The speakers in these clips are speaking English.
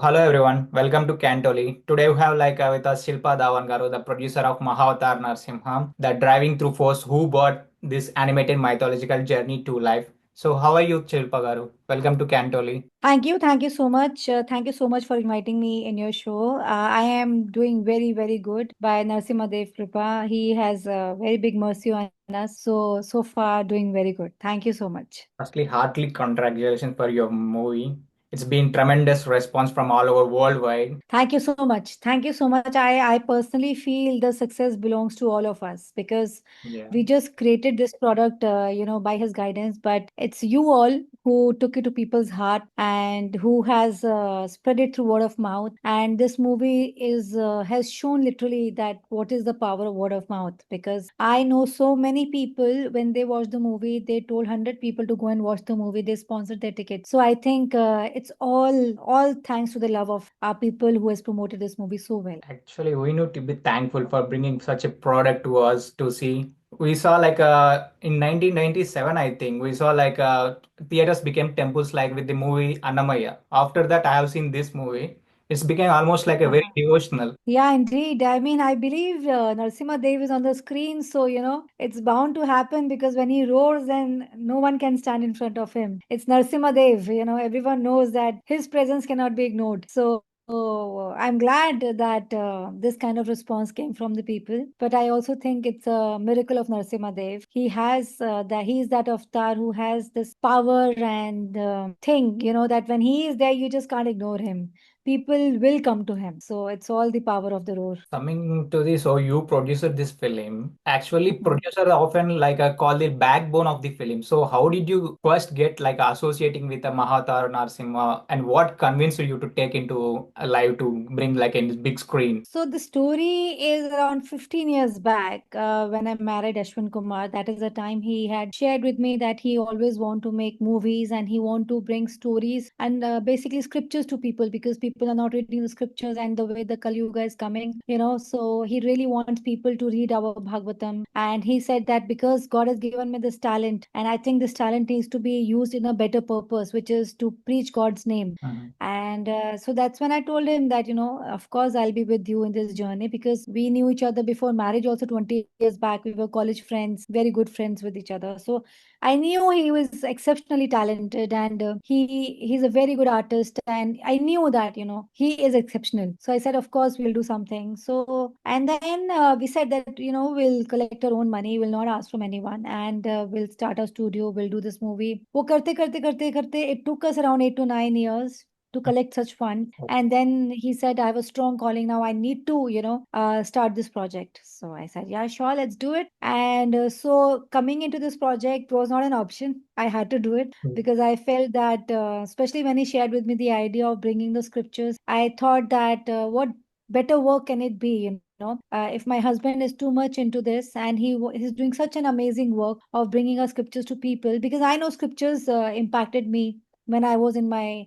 Hello everyone. Welcome to Cantoli. Today we have with us Shilpa Dhawan Garu, the producer of Mahavatar Narsimha, the driving through force who brought this animated mythological journey to life. So how are you, Shilpa Garu? Welcome to Cantoli. Thank you. Thank you so much. Thank you so much for inviting me in your show. I am doing very, very good by Narsimha Dev Kripa. He has a very big mercy on us. So far, doing very good. Thank you so much. Firstly, heartily congratulations for your movie. It's been tremendous response from all over worldwide. Thank you so much. Thank you so much. I personally feel the success belongs to all of us because Yeah. we just created this product, by his guidance. But it's you all who took it to people's heart and who has spread it through word of mouth. And this movie is has shown literally that what is the power of word of mouth. Because I know so many people when they watch the movie, they told 100 people to go and watch the movie. They sponsored their ticket. So I think it's all thanks to the love of our people who has promoted this movie so well. Actually, we need to be thankful for bringing such a product to us to see. We saw in 1997, I think, we saw theaters became temples like with the movie Annamaya. After that, I have seen this movie. It's became almost like a very devotional. Yeah, indeed. I mean, I believe Narsimha Dev is on the screen, so it's bound to happen because when he roars, then no one can stand in front of him. It's Narsimha Dev, everyone knows that his presence cannot be ignored. So I'm glad that this kind of response came from the people. But I also think it's a miracle of Narsimha Dev. He's that avatar who has this power and thing, that when he is there, you just can't ignore him. People will come to him. So it's all the power of the roar. Coming to this, so you producer this film. Actually, producer often call the backbone of the film. So how did you first get associating with the Mahatar Narsimha, and what convinced you to take into a live to bring like in this big screen? So the story is around 15 years back when I married Ashwin Kumar. That is the time he had shared with me that he always want to make movies and he want to bring stories and basically scriptures to people because people are not reading the scriptures and the way the Kali Yuga is coming, So he really wants people to read our Bhagavatam. And he said that because God has given me this talent and I think this talent needs to be used in a better purpose, which is to preach God's name. Mhm. And so that's when I told him that, of course, I'll be with you in this journey because we knew each other before marriage, also 20 years back. We were college friends, very good friends with each other. So I knew he was exceptionally talented and he's a very good artist. And I knew that, he is exceptional. So I said, of course, we'll do something. So, and then we said that, we'll collect our own money, we'll not ask from anyone, and we'll start our studio, we'll do this movie. वो करते करते करते करते it took us around 8 to 9 years to collect such fund. And then he said, I have a strong calling now. I need to, start this project. So I said, yeah, sure, let's do it. And so coming into this project was not an option. I had to do it because I felt that, especially when he shared with me the idea of bringing the scriptures, I thought that what better work can it be, if my husband is too much into this and he's doing such an amazing work of bringing our scriptures to people because I know scriptures impacted me when I was in my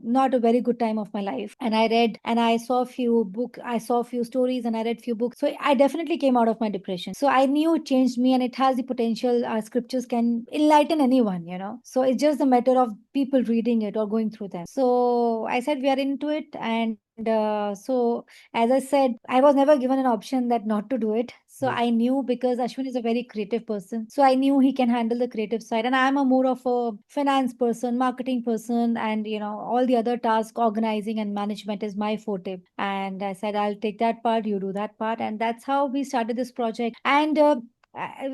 not a very good time of my life. And I read and I saw a few stories and I read few books. So I definitely came out of my depression. So I knew it changed me and it has the potential. Scriptures can enlighten anyone, So it's just a matter of people reading it or going through them. So I said we are into it and so as I said, I was never given an option that not to do it. So I knew because Ashwin is a very creative person. So I knew he can handle the creative side. And I'm a more of a finance person, marketing person, and all the other tasks, organizing and management is my forte. And I said, I'll take that part, you do that part. And that's how we started this project. And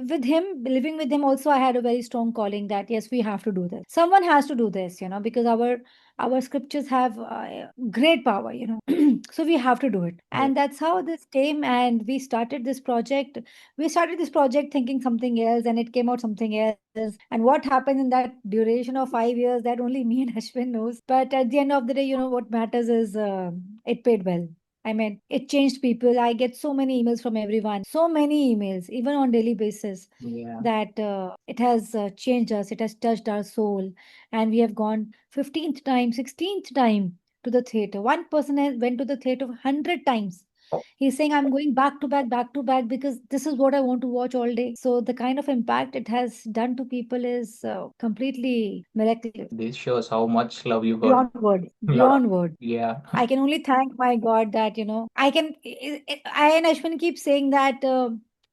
with him, living with him also, I had a very strong calling that yes, we have to do this. Someone has to do this, because our scriptures have great power, so we have to do it. Yeah. And that's how this came and we started this project thinking something else and it came out something else. And what happened in that duration of 5 years, that only me and Ashwin knows. But at the end of the day, what matters is it paid well. I mean, it changed people. I get so many emails from everyone, so many emails, even on daily basis, Yeah. that it has changed us. It has touched our soul, and we have gone 15th time, 16th time to the theater. One person went to the theater 100 times. Oh, He's saying, I'm going back to back because this is what I want to watch all day. So the kind of impact it has done to people is completely miraculous. this shows how much love you got. Beyond words, Lot of, beyond words. yeah. I can only thank my God that, I and Ashwin keep saying that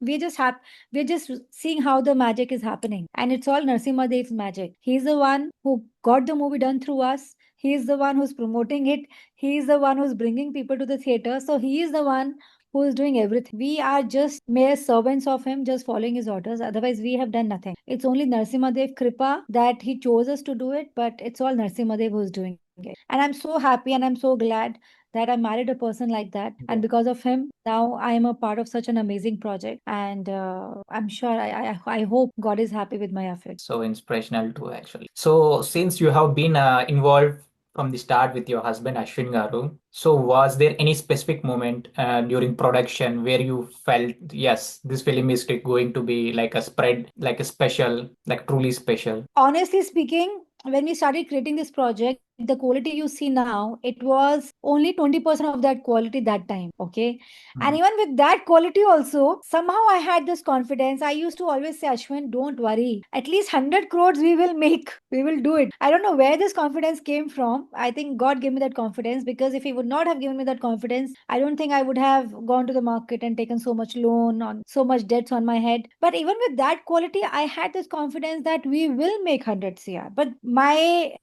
we just have, we're just seeing how the magic is happening. And it's all Narsimha Dev's magic. He's the one who got the movie done through us. He's the one who's promoting it. He's the one who's bringing people to the theater. So he is the one who is doing everything. We are just mere servants of him, just following his orders. Otherwise, we have done nothing. It's only Narsimha Dev Kripa that he chose us to do it, but it's all Narsimha Dev who's doing it. And I'm so happy and I'm so glad that I married a person like that. And Yeah. because of him, now I am a part of such an amazing project. And I'm sure I hope God is happy with my effort. So inspirational too, actually. So since you have been involved from the start with your husband Ashwin Garu, so was there any specific moment during production where you felt, yes, this film is going to be like a spread, like a special, like truly special? Honestly speaking, when we started creating this project, the quality you see now, it was only 20% of that quality that time. Okay. And Mhm. even with that quality, also, somehow I had this confidence. I used to always say, Ashwin, don't worry. At least 100 crores we will make. We will do it. I don't know where this confidence came from. I think God gave me that confidence because if He would not have given me that confidence, I don't think I would have gone to the market and taken so much loan on so much debts on my head. But even with that quality, I had this confidence that we will make 100 CR. But my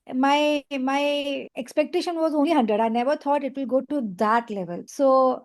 expectation was only 100. I never thought it will go to that level. So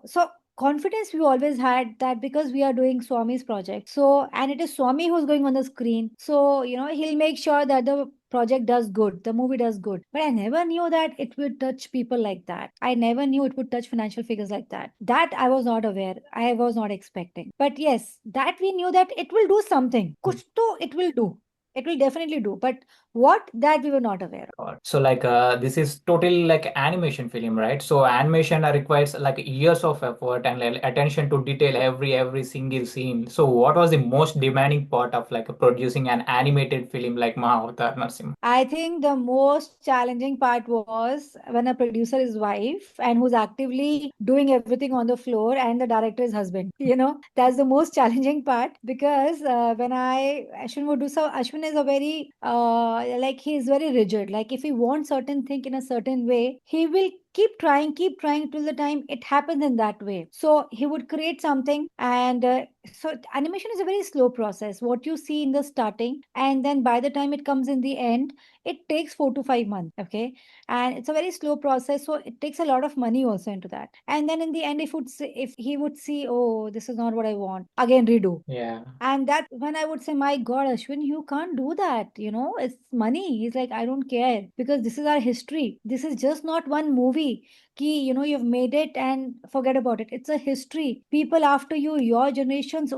confidence we always had that because we are doing Swami's project. So, and it is Swami who's going on the screen. So, he'll make sure that the project does good, the movie does good. But I never knew that it would touch people like that. I never knew it would touch financial figures like that. That I was not aware. I was not expecting. But yes, that we knew that it will do something. Kuch to it will do. It will definitely do. But what, that we were not aware of. So like this is totally like animation film, right? So animation requires like years of effort and like, attention to detail every single scene. So what was the most demanding part of like producing an animated film like Mahavatar Narsimha? I think the most challenging part was when a producer is wife and who's actively doing everything on the floor and the director is husband. That's the most challenging part because when Ashwin would do so, Ashwin is a very, like he's very rigid. Like if he wants certain thing in a certain way, he will keep trying till the time it happens in that way. So he would create something and so animation is a very slow process. What you see in the starting and then by the time it comes in the end, it takes 4 to 5 months. Okay. And it's a very slow process. So it takes a lot of money also into that. And then in the end, if he would see, oh, this is not what I want, again redo. Yeah. And that when I would say, my God, Ashwin, you can't do that. It's money. He's like, I don't care because this is our history. This is just not one movie. Ki, you've made it and forget about it. It's a history. People after you, your generations,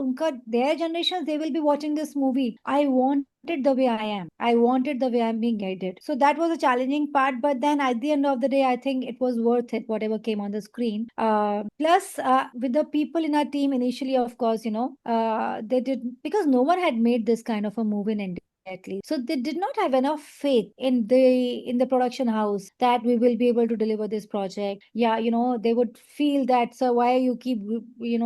their generations, they will be watching this movie. I want it the way I am. I wanted the way I'm being guided. So that was a challenging part. But then at the end of the day, I think it was worth it, whatever came on the screen. Plus, with the people in our team initially, of course, they did because no one had made this kind of a movie in India at least. So they did not have enough faith in the production house that we will be able to deliver this project. Yeah, they would feel that, so why you keep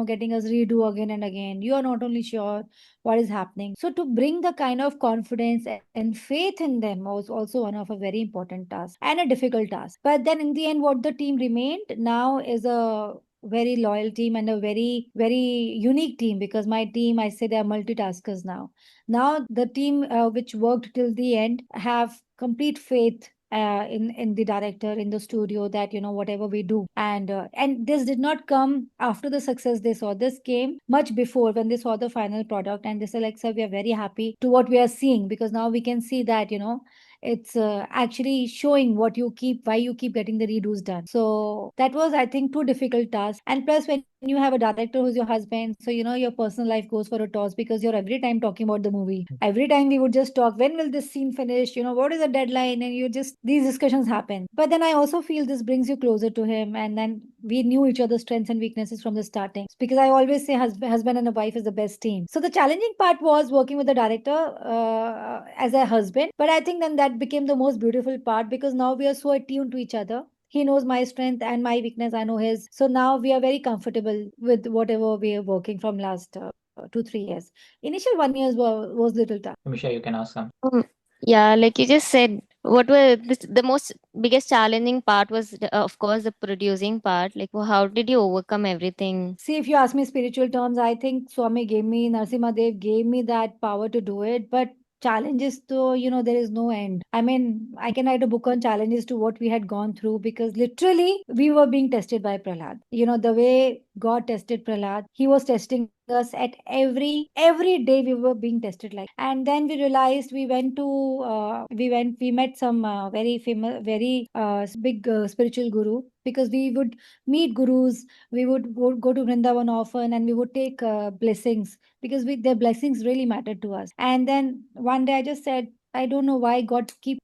getting us redo again and again? You are not only sure what is happening. So to bring the kind of confidence and faith in them was also one of a very important task and a difficult task. But then in the end, what the team remained now is a very loyal team and a very, very unique team because my team, I say they are multitaskers now. Now the team which worked till the end have complete faith in the director in the studio that whatever we do and this did not come after the success they saw. This came much before when they saw the final product and they said like, sir, we are very happy to what we are seeing because now we can see that it's actually showing why you keep getting the redos done. So that was, I think, too difficult task. And plus, when you have a director who's your husband, so your personal life goes for a toss because you're every time talking about the movie. Every time we would just talk, when will this scene finish? What is the deadline? And these discussions happen. But then I also feel this brings you closer to him, and then we knew each other's strengths and weaknesses from the starting. Because I always say husband and a wife is the best team. So the challenging part was working with the director as a husband, but I think then that became the most beautiful part because now we are so attuned to each other. He knows my strength and my weakness. I know his. So now we are very comfortable with whatever we are working from last 2 3 years. Initial 1 years was little tough. Misha, you can ask some. Um, yeah, like you just said, what were the most biggest challenging part was, of course, the producing part. Like, how did you overcome everything? See, if you ask me spiritual terms, I think Swami gave me, Narsimha Dev gave me that power to do it. But challenges, though, there is no end. I mean, I can write a book on challenges to what we had gone through, because literally we were being tested by Prahlad. The way God tested Prahlad, he was testing us at every day we were being tested like. And then we realized, we met some very famous, very big spiritual guru, because we would meet gurus. We would go to Vrindavan often, and we would take blessings, because their blessings really mattered to us. And then one day I just said, I don't know why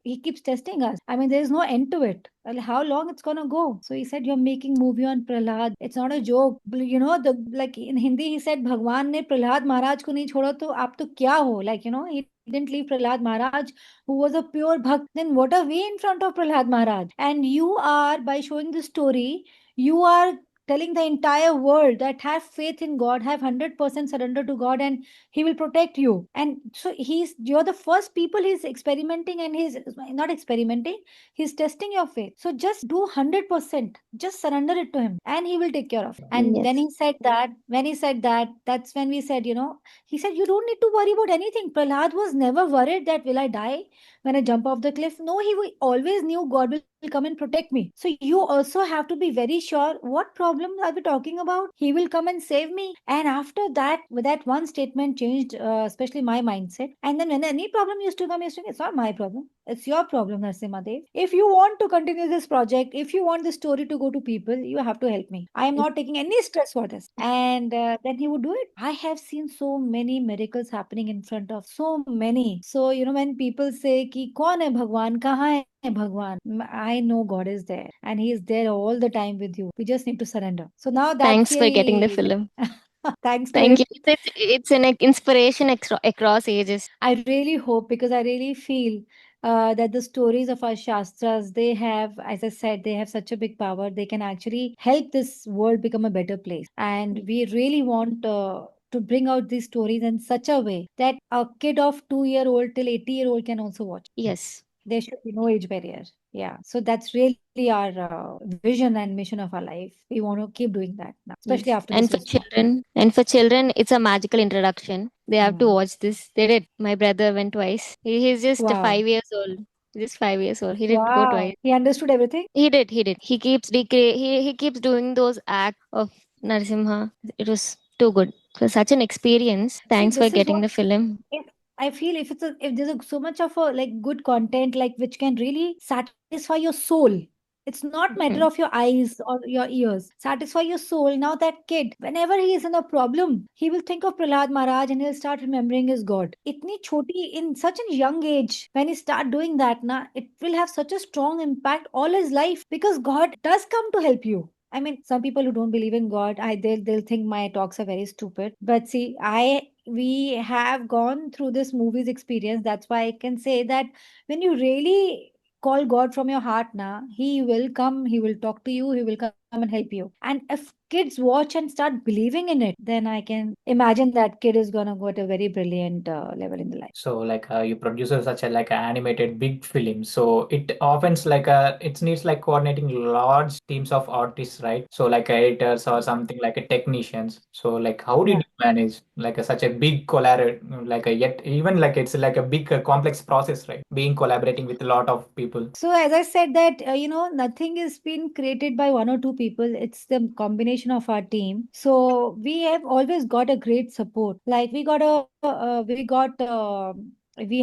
he keeps testing us. I mean, there is no end to it. Well, how long it's gonna go? So he said, "You're making movie on Prahlad. It's not a joke." The like in Hindi he said, "Bhagwan ne Prahlad Maharaj ko nahi छोड़ा तो आप तो क्या हो?" He didn't leave Prahlad Maharaj, who was a pure bhakt. Then what are we in front of Prahlad Maharaj? And you are, by showing this story, you are telling the entire world that have faith in God, have 100% surrender to God, and He will protect you. And so you're the first people He's experimenting, and He's not experimenting, He's testing your faith. So just do 100%, just surrender it to Him, and He will take care of it. And Yes. when He said that, that's when we said, He said, you don't need to worry about anything. Prahlad was never worried that will I die when I jump off the cliff. No, always knew God will come and protect me. So you also have to be very sure, what problem are we talking about? He will come and save me. And after that, with that one statement changed, especially my mindset. And then when any problem used to come, it's not my problem. It's your problem, Narsimha Dev. If you want to continue this project, if you want this story to go to people, you have to help me. I am not taking any stress for this. And then he would do it. I have seen so many miracles happening in front of so many. So, when people say, Ki, kaun hai Bhagwan? Kahan hai Bhagwan? I know God is there, and He is there all the time with you. We just need to surrender. So now that's Thanks for getting the the film. thanks to Thank him. you. It's an inspiration across ages. I really hope, because I really feel that the stories of our Shastras, they have, as I said, they have such a big power. They can actually help this world become a better place. And we really want to bring out these stories in such a way that a kid of 2-year-old till 80-year-old can also watch. Yes. There should be no age barrier. Yeah. So that's really our vision and mission of our life. We want to keep doing that now, especially Yes. after this response. And for children, it's a magical introduction. They have to Mm. watch this. They did. My brother went twice. He's just Wow. 5 years old. Just 5 years old. He did go Wow. twice. He understood everything. He did. He did. He keeps doing those acts of Narasimha. It was too good. It was such an experience. See, Thanks for this is getting what the film. if I feel, if there's so much of a like good content, like which can really satisfy your soul. It's not matter of Mhm. your eyes or your ears. Satisfy your soul. Now that kid, whenever he is in a problem, he will think of Prahlad Maharaj, and he'll start remembering his God. Itni choti, in such a young age, when he start doing that, it will have such a strong impact all his life, because God does come to help you. I mean, some people who don't believe in God, they'll think my talks are very stupid. But see, we have gone through this movie's experience. That's why I can say that when you really call God from your heart, He will come, He will talk to you, He will come and help you. And if kids watch and start believing in it, then I can imagine that kid is gonna go at a very brilliant level in the life. So like you produce such a like a animated big film. So it often it needs like coordinating large teams of artists, right? So like editors or something like a technicians. So like how did Yeah. you manage like such a big collaborate like a yet even like it's like a big complex process, right? Being collaborating with a lot of people. So as I said that nothing is been created by one or two people. It's the combination of our team. So we have always got a great support. Like we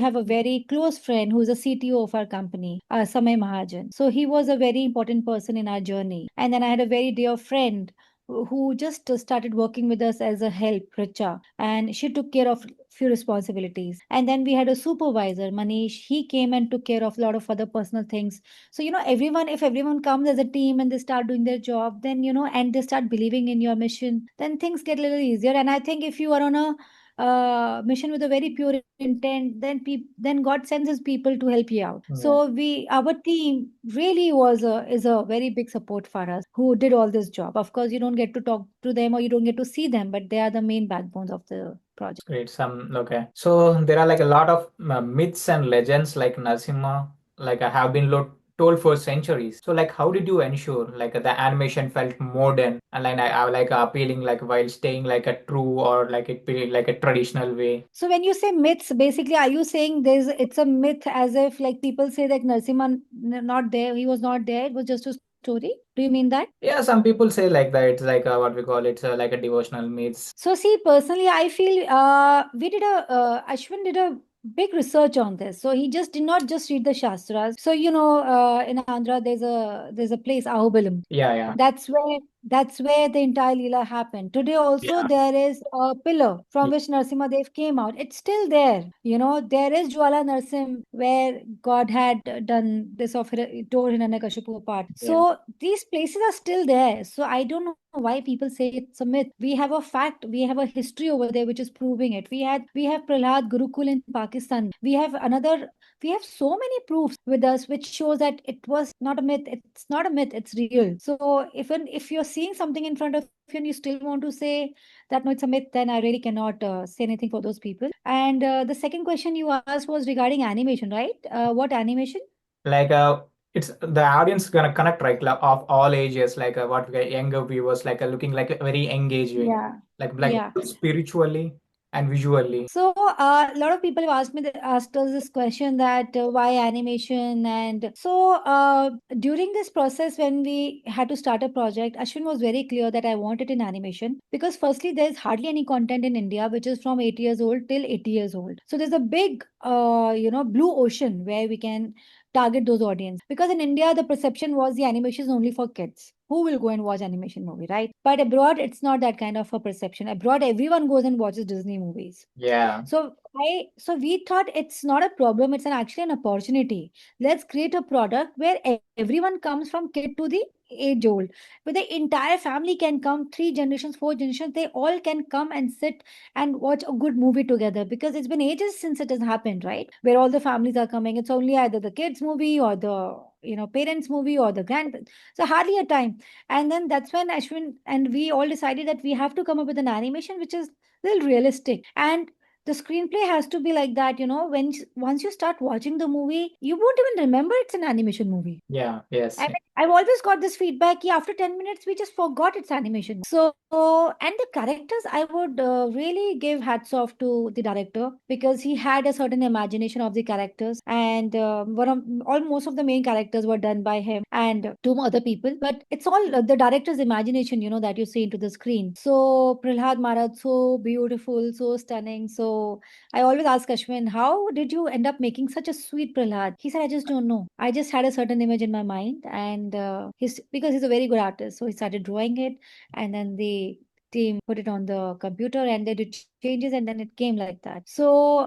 have a very close friend who's a CTO of our company, Samay Mahajan. So he was a very important person in our journey. And then I had a very dear friend who just started working with us as a help, Richa, and she took care of few responsibilities. And then we had a supervisor, Manish. He came and took care of a lot of other personal things. So if everyone comes as a team and they start doing their job, then and they start believing in your mission, then things get a little easier. And I think if you are on a mission with a very pure intent, then God sends his people to help you out. Yeah. So our team really is a very big support for us who did all this job. Of course, you don't get to talk to them or you don't get to see them, but they are the main backbones of the project. Great. Okay. So there are like a lot of myths and legends like Narasimha, like have been told for centuries. So like, how did you ensure like the animation felt modern and like I like appealing like while staying like a true or like it be like a traditional way? So when you say myths, basically, are you saying it's a myth as if like people say that Narasimhan not there, he was not there, it was just a story? Do you mean that? Yeah, some people say like that. It's like what we call it, like a devotional myths. So see, personally, I feel Ashwin did a big research on this. So he just did not just read the Shastras. So in Andhra, there's a place Ahobilam. Yeah, yeah, That's where the entire Leela happened. Today also yeah, there is a pillar from y- which Narsimha Dev came out. It's still there. There is Jwala Narsim where God had done this of tore Hiranyakashipu apart. yeah, So these places are still there. So I don't know why people say it's a myth. We have a fact, we have a history over there which is proving it. We have Prahlad Gurukul in Pakistan. We have so many proofs with us which shows that it was not a myth. It's not a myth, it's real. So if you're seeing something in front of you and you still want to say that no, it's a myth, then I really cannot say anything for those people. And the second question you asked was regarding animation, right? What animation? like it's the audience gonna connect right like, of all ages, like what we get younger viewers like looking like very engaging, Yeah. like Yeah. spiritually and visually. So, a lot of people have asked us this question that why animation, and so during this process when we had to start a project, Ashwin was very clear that I want it in animation because firstly there is hardly any content in India which is from 8 years old till 80 years old. So there's a big blue ocean where we can target those audience because in India the perception was the animation is only for kids. Who will go and watch animation movie, right? But abroad, it's not that kind of a perception. Abroad, everyone goes and watches Disney movies. Yeah, So we thought it's not a problem, it's actually an opportunity. Let's create a product where everyone comes from kid to the age old, where the entire family can come, three generations, four generations, they all can come and sit and watch a good movie together because it's been ages since it has happened, right? Where all the families are coming. It's only either the kids movie or the parents movie or the grand. So hardly a time. And then that's when Ashwin and we all decided that we have to come up with an animation which is little realistic. And the screenplay has to be like that, once you start watching the movie, you won't even remember it's an animation movie. yeah, yes, I mean, I've always got this feedback. Yeah, after 10 minutes, we just forgot it's animation. So, and the characters, I would really give hats off to the director because he had a certain imagination of the characters. And almost of the main characters were done by him and two other people. But it's all the director's imagination, that you see into the screen. So, Prahlad Maharaj, so beautiful, so stunning. So, I always ask Ashwin, how did you end up making such a sweet Prahlad? He said, I just don't know. I just had a certain image in my mind, and he's because he's a very good artist, so he started drawing it, and then the team put it on the computer, and they did changes, and then it came like that. So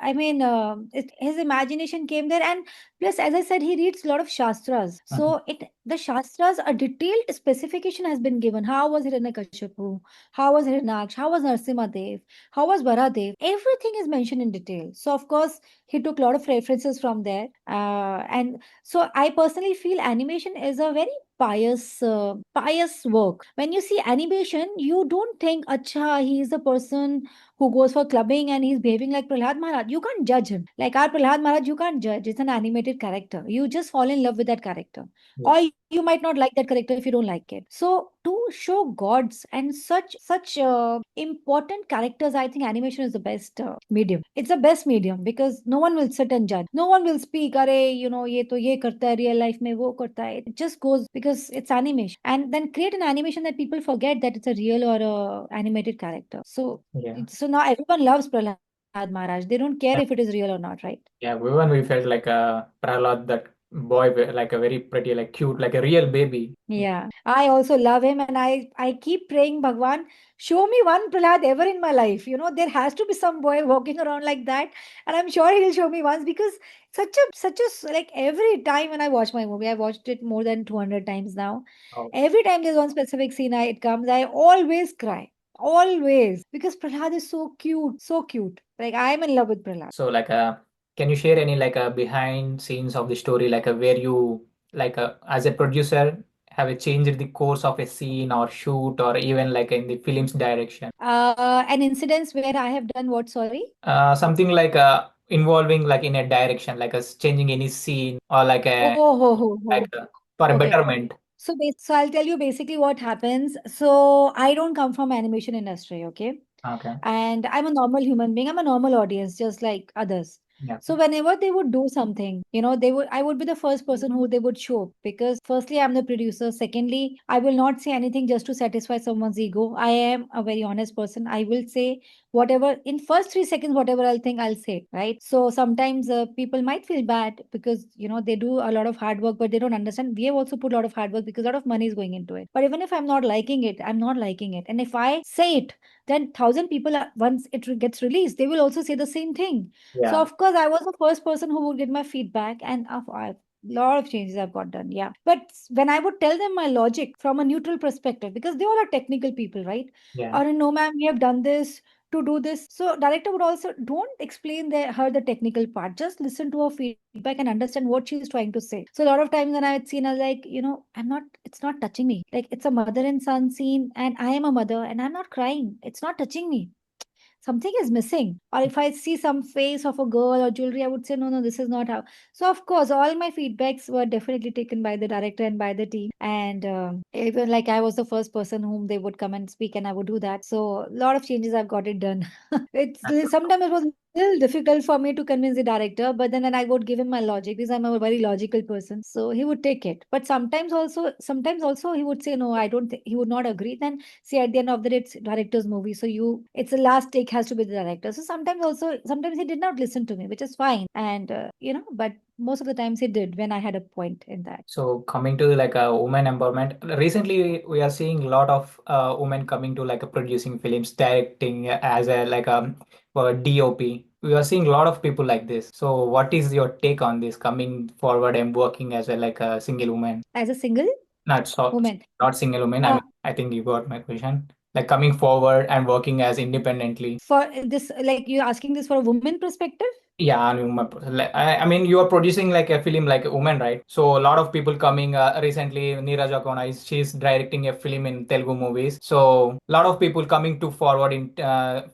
his imagination came there, and plus, as I said, he reads a lot of shastras. mhm, So the shastras, a detailed specification has been given. How was Hiranyakashipu? How was Hiranyaksh? How was Narsimhadev? How was Baradev? Everything is mentioned in detail. So of course he took a lot of references from there. And so I personally feel animation is a very pious work. When you see animation, you don't think, acha, he is a person who goes for clubbing and he's behaving like Prahlad Maharaj. You can't judge him. Like our Prahlad Maharaj, you can't judge. It's an animated character. You just fall in love with that character. Or yes, you might not like that character if you don't like it. So to show gods and such important characters, I think animation is the best medium. It's the best medium because no one will sit and judge. No one will speak, "Arey, ye to ye karta hai, real life mein wo karta hai." It just goes because it's animation. And then create an animation that people forget that it's a real or a animated character. yeah. So now everyone loves Prahlad Maharaj. They don't care if it is real or not, right? Yeah, when we felt like a Prahlad, that boy, like a very pretty, like cute, like a real baby. Yeah, I also love him, and I keep praying, Bhagwan, show me one Prahlad ever in my life. There has to be some boy walking around like that, and I'm sure he'll show me once because like every time when I watch my movie, I watched it more than 200 times now. Oh, Every time there's one specific scene it comes, I always cry. always, because Prahlad is so cute, so cute. Like I'm in love with Prahlad. So like can you share any like behind scenes of the story, like where you like as a producer have it changed the course of a scene or shoot or even like in the film's direction? An incident where I have done what? Sorry. Something like involving like in a direction, like changing any scene or like a Oh, ho, ho, like ho. for a Okay. betterment. So I'll tell you basically what happens. So I don't come from animation industry, okay? Okay. And I'm a normal human being. I'm a normal audience, just like others. Yeah. So whenever they would do something, I would be the first person who they would show, because firstly, I'm the producer. Secondly, I will not say anything just to satisfy someone's ego. I am a very honest person. I will say whatever in first 3 seconds, whatever I'll think, I'll say, right? So sometimes people might feel bad because, they do a lot of hard work, but they don't understand. We have also put a lot of hard work because a lot of money is going into it. But even if I'm not liking it, I'm not liking it. And if I say it, then 1,000 people once gets released, they will also say the same thing. So Yeah. of course I was the first person who would get my feedback, and a lot of changes I've got done, yeah. But when I would tell them my logic from a neutral perspective, because they all are technical people, right? Yeah. Or no ma'am, we have done this to do this. So director would also don't explain her the technical part, just listen to her feedback and understand what she's trying to say. So a lot of times when I had seen, I was like, I'm not, it's not touching me. Like it's a mother and son scene, and I am a mother and I'm not crying. It's not touching me, something is missing. Or if I see some face of a girl or jewelry, I would say, no, no, this is not how. So of course all my feedbacks were definitely taken by the director and by the team. And even like I was the first person whom they would come and speak, and I would do that. So a lot of changes I've got it done. Sometimes it was a little difficult for me to convince the director, but then I would give him my logic because I'm a very logical person, so he would take it. But sometimes also he would say, no, I don't think, he would not agree. Then see, at the end of the day, it's director's movie, so it's the last take has to be the director. So sometimes he did not listen to me, which is fine. And but most of the times he did when I had a point in that. So coming to like a women empowerment, recently we are seeing a lot of women coming to like producing films, directing as a like for DOP. We are seeing a lot of people like this. So what is your take on this coming forward and working as a like a single woman? As a single Not so woman, not single woman. I uh, mean, I think you got my question. Like coming forward and working as independently. for this, like you're asking this for a woman perspective. Yeah, I mean, I mean, you are producing like a film like a woman, right? So a lot of people coming recently. Neeraj Akona she's directing a film in Telugu movies. So a lot of people coming to forward in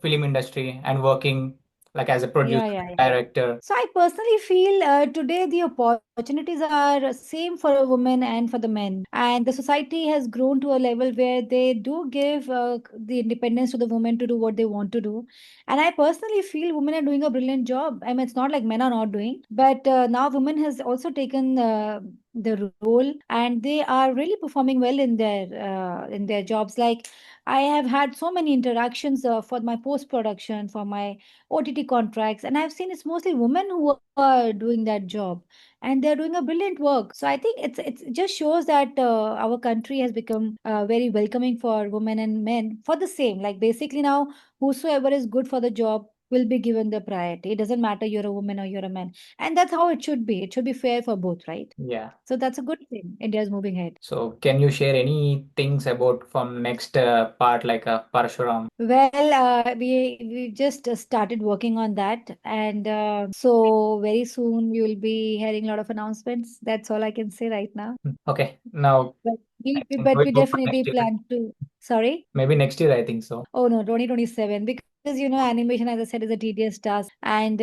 film industry and working like as a Yeah, producer, yeah, yeah. director. So I personally feel today the opportunities are same for a woman and for the men, and the society has grown to a level where they do give the independence to the women to do what they want to do. And I personally feel women are doing a brilliant job. I mean, it's not like men are not doing, but now women has also taken the role, and they are really performing well in their jobs. Like I have had so many interactions for my post production, for my OTT contracts, and I've seen it's mostly women who are doing that job, and they're doing a brilliant work. So I think it just shows that our country has become very welcoming for women and men for the same. Like basically now, whosoever is good for the job will be given the priority. It doesn't matter you're a woman or you're a man, and that's how it should be. It should be fair for both, right? Yeah. So that's a good thing. India's moving ahead. So can you share any things about from next part like Parshuram? Well, we just started working on that, and so very soon we will be hearing a lot of announcements. That's all I can say right now. Okay, now But I we, we- think but we'll we go for definitely next year. plan to. Sorry. Maybe next year, I think so. Oh no, 2027, because animation, as I said, is a tedious task, and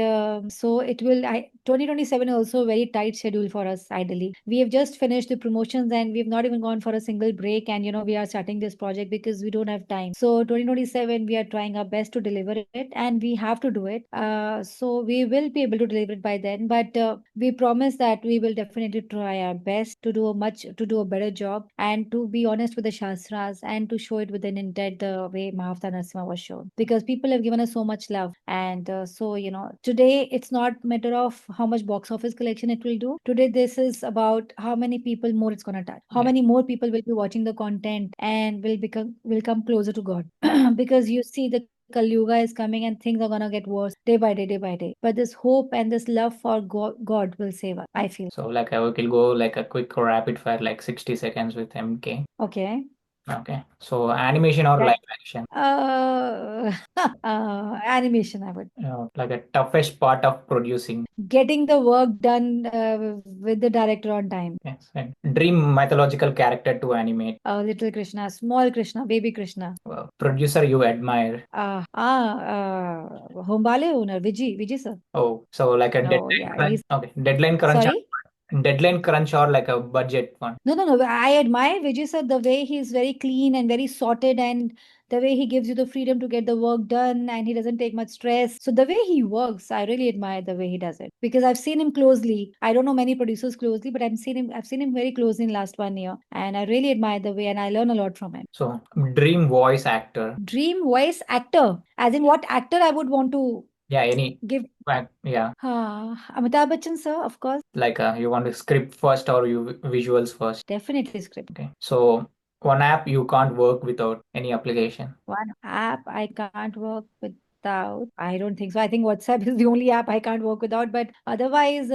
so it will. 2027 is also a very tight schedule for us. Ideally, we have just finished the promotions, and we've not even gone for a single break. And we are starting this project because we don't have time. So 2027, we are trying our best to deliver it, and we have to do it. So we will be able to deliver it by then. But we promise that we will definitely try our best to do a better job, and to be honest with the shastras, and to show it with an intent the way Mahavta Narasimha was shown, because people have given us so much love. And so today it's not matter of how much box office collection it will do. Today this is about how many people more it's going to touch, how Yeah. many more people will be watching the content and will come closer to God. Because you see, the Kali Yuga is coming and things are gonna get worse day by day, day by day. But this hope and this love for God will save us, I feel. So like I will go like a quick rapid fire like 60 seconds with MK. Okay. Okay. So animation or That live action? uh, animation, I would. Like a toughest part of producing. Getting the work done with the director on time. Yes. And dream mythological character to animate. Little Krishna, small Krishna, baby Krishna. Producer you admire. Hombale owner, Vijay sir. Oh, so like a Oh, deadline yeah, crunch. he's Okay, deadline crunch. sorry. Deadline crunch or like a budget one. No. I admire Vijay sir the way he's very clean and very sorted, and the way he gives you the freedom to get the work done, and he doesn't take much stress. So the way he works, I really admire the way he does it because I've seen him closely. I don't know many producers closely, but I've seen him very closely in last 1 year, and I really admire the way, and I learn a lot from him. So dream voice actor. Dream voice actor, as in what actor I would want to Yeah, any. give. Yeah, Amitabh Bachchan sir, of course. like you want to script first or you visuals first. Definitely script. Okay. So one app you can't work without any application. One app I can't work without. I don't think so. I think WhatsApp is the only app I can't work without. But otherwise,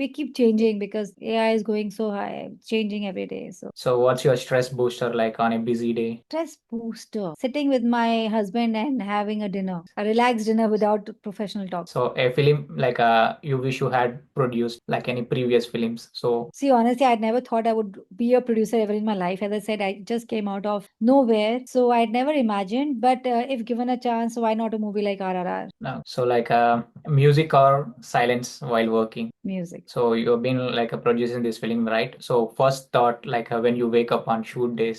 we keep changing because AI is going so high, changing every day. So So what's your stress booster like on a busy day? stress booster. Sitting with my husband and having a dinner, a relaxed dinner without professional talk. So a film like you wish you had produced like any previous films. So See, honestly, I'd never thought I would be a producer ever in my life. As I said, I just came out of nowhere. So I'd never imagined. But if given a chance, why not a movie like RRR? no. So like music or silence while working. Music. So you've been like producing this film, right? So first thought like when you wake up on shoot days.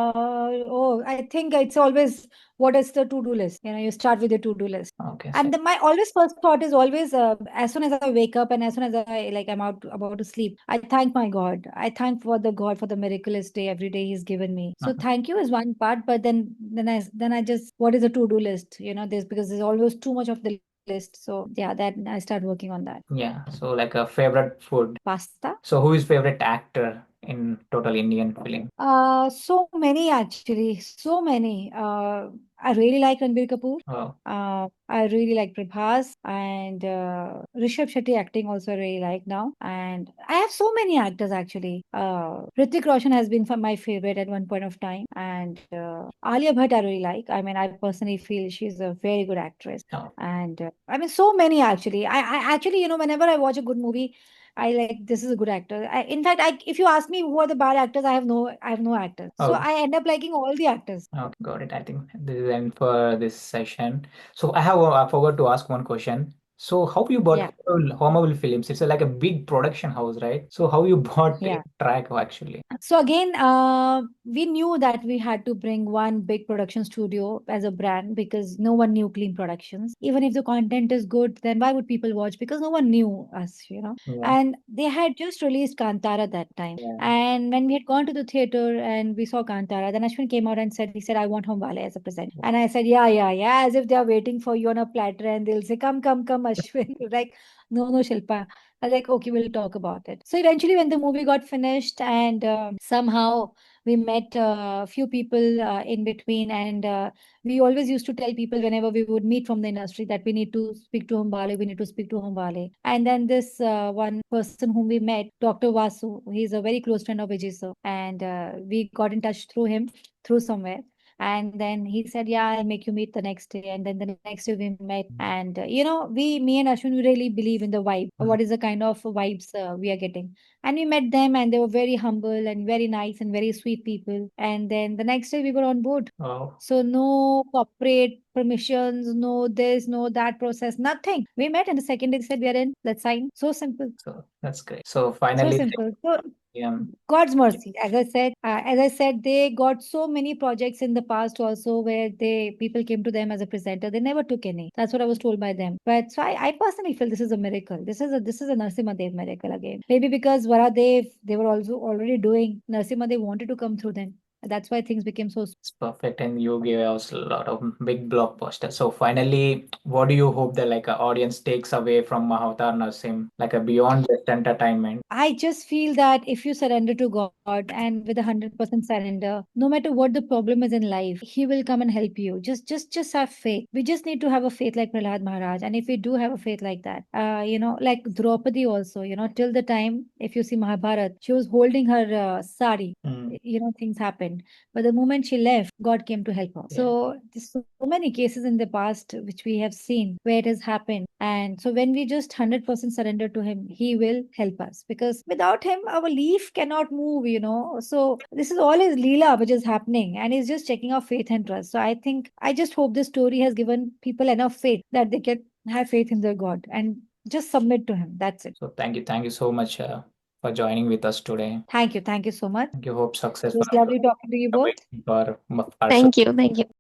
I think it's always what is the to-do list. You start with the to-do list. Okay. So And my always first thought is always as soon as I wake up and as soon as I'm out about to sleep, I thank my God. I thank for the God for the miraculous day every day He's given me. So thank you is one part, but then I just what is the to-do list? This because there's always too much of the list. So yeah, that I start working on that. yeah. So like a favorite food. Pasta. So who is favorite actor in total Indian film? So many actually, so many. I really like Ranbir Kapoor. Oh, I really like Prabhas and Rishabh Shetty acting also I really like now. And I have so many actors actually. Hrithik Roshan has been my favorite at one point of time, and Alia Bhatt I really like. I mean, I personally feel she's a very good actress. oh. And I mean, so many actually. I actually, whenever I watch a good movie, I like this is a good actor. In fact, if you ask me who are the bad actors, I have no actors. So Oh. I end up liking all the actors. Okay, got it. I think this is end for this session. So I forgot to ask one question. So how you bought Yeah. Hormel Films? It's like a big production house, right? So how you bought a Yeah. track actually? So again, we knew that we had to bring one big production studio as a brand because no one knew Clean Productions. Even if the content is good, then why would people watch? Because no one knew us. Yeah. And they had just released Kantara that time. Yeah. And when we had gone to the theater and we saw Kantara, then Ashwin came out and he said, I want Hombale as a present. And I said, yeah, as if they are waiting for you on a platter and they'll say, come, Ashwin. Like, no, Shilpa. I was like, okay, we'll talk about it. So eventually, when the movie got finished, and somehow we met a few people in between, and we always used to tell people whenever we would meet from the industry that we need to speak to Humbale, we need to speak to Humbale. And then this one person whom we met, Dr. Vasu, he's a very close friend of Vijay sir, and we got in touch through him, through somewhere. And then he said, yeah, I'll make you meet the next day. And then the next day we met. And, me and Ashwin, we really believe in the vibe. What is the kind of vibes we are getting? And we met them and they were very humble and very nice and very sweet people. And then the next day we were on board. Oh, So no corporate permissions, no this, no that process, nothing. We met and the second day they said, we are in, let's sign. So simple. so that's great. So So finally, simple. So yeah, God's mercy. As I said, they got so many projects in the past also where people came to them as a presenter. They never took any. That's what I was told by them. But so I personally feel this is a miracle. This is a Narsimha Dev miracle again. Maybe because Varadev, they were also already doing Narsimha, they wanted to come through them. That's why things became so. it's perfect, and you gave us a lot of big blockbusters. So finally, what do you hope that like a audience takes away from Mahavatar Narsim, like a beyond just entertainment. I just feel that if you surrender to God and with 100% surrender, no matter what the problem is in life, He will come and help you. Just have faith. We just need to have a faith like Prahlad Maharaj. And if we do have a faith like that, like Draupadi also, till the time, if you see Mahabharat, she was holding her sari. Mm. Things happened. But the moment she left, God came to help her. Yeah. So there's so many cases in the past which we have seen where it has happened. And so when we just 100% surrender to Him, He will help us. Because without Him, our leaf cannot move. So this is all His Leela which is happening. And He's just checking our faith and trust. So I just hope this story has given people enough faith that they can have faith in their God and just submit to Him. That's it. So thank you so much for joining with us today. Thank you. Thank you so much. Thank you. Hope It success was lovely talking to you both. for Thank you. Thank you.